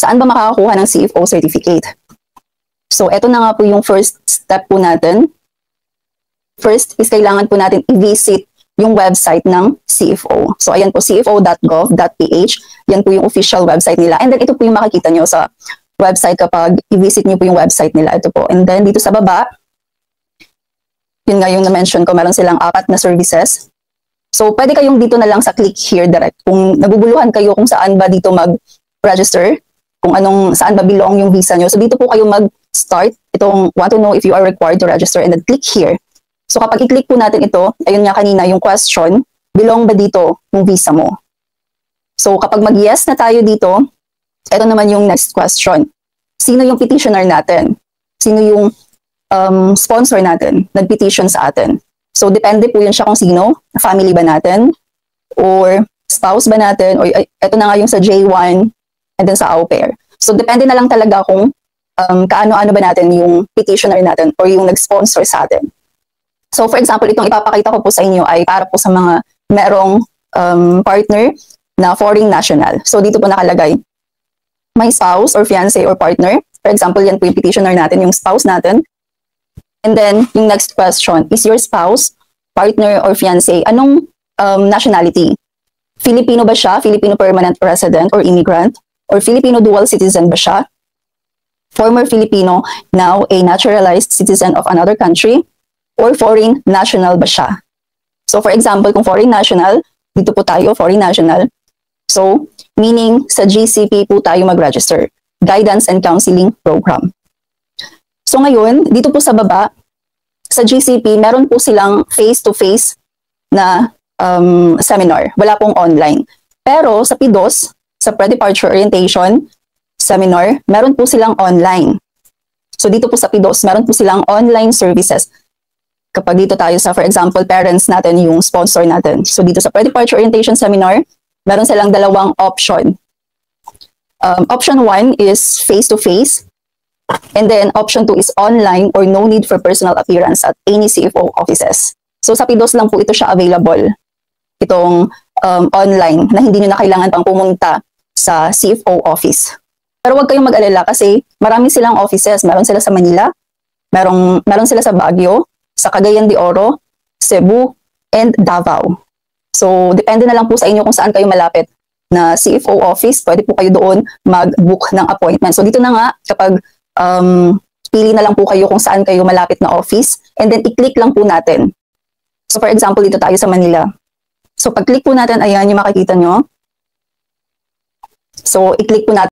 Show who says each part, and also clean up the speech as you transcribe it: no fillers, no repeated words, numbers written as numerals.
Speaker 1: Saan ba makakakuha ng CFO certificate? So, eto na nga po yung first step po natin. First is kailangan po natin i-visit yung website ng CFO. So, ayan po, cfo.gov.ph. Yan po yung official website nila. And then, ito po yung makikita nyo sa website kapag i-visit nyo po yung website nila. Ito po. And then, dito sa baba, yun nga yung na-mention ko, meron silang 4 na services. So, pwede kayong dito na lang sa click here direct. Kung naguguluhan kayo kung saan ba dito mag-register, kung saan ba belong yung visa nyo. So, dito po kayo mag-start. Itong want to know if you are required to register and then click here. So, kapag i-click po natin ito, ayun nga kanina yung question, belong ba dito yung visa mo? So, kapag mag-yes na tayo dito, ito naman yung next question. Sino yung petitioner natin? Sino yung sponsor natin? Nag-petition sa atin? So, depende po yun siya kung sino. Family ba natin? Or spouse ba natin? Or ito na nga yung sa J1 and then sa au pair. So, depende na lang talaga kung kaano-ano ba natin yung petitioner natin or yung nag-sponsor sa atin. So, for example, itong ipapakita ko po sa inyo ay para po sa mga merong partner na foreign national. So, dito po nakalagay, my spouse or fiancé or partner. For example, yan po yung petitioner natin, yung spouse natin. And then, yung next question, is your spouse, partner, or fiancé, anong nationality? Filipino ba siya? Filipino permanent resident or immigrant? Or Filipino dual citizen ba siya? Former Filipino, now a naturalized citizen of another country? Or foreign national ba siya? So, for example, kung foreign national, dito po tayo, foreign national. So, meaning sa GCP po tayo mag-register. Guidance and Counseling Program. So, ngayon, dito po sa baba, sa GCP, meron po silang face-to-face na seminar. Wala pong online. Pero sa PDOS, sa Pre-Departure Orientation Seminar, meron po silang online. So, dito po sa PDOS, meron po silang online services. Kapag dito tayo sa, for example, parents natin, yung sponsor natin. So, dito sa Pre-Departure Orientation Seminar, meron silang 2 option. Option 1 is face-to-face. And then, option 2 is online or no need for personal appearance at any CFO offices. So, sa PDOS lang po ito siya available. Itong online na hindi nyo na kailangan pang pumunta sa CFO office. Pero huwag kayong mag-alala kasi marami silang offices. Meron sila sa Manila, meron sila sa Baguio, sa Cagayan de Oro, Cebu, and Davao. So, depende na lang po sa inyo kung saan kayo malapit na CFO office. Pwede po kayo doon mag-book ng appointment. So, dito na nga, kapag pili na lang po kayo kung saan kayo malapit na office, and then i-click lang po natin. So, for example, dito tayo sa Manila. So, pag-click po natin, ayan yung makikita nyo. So, i-click po natin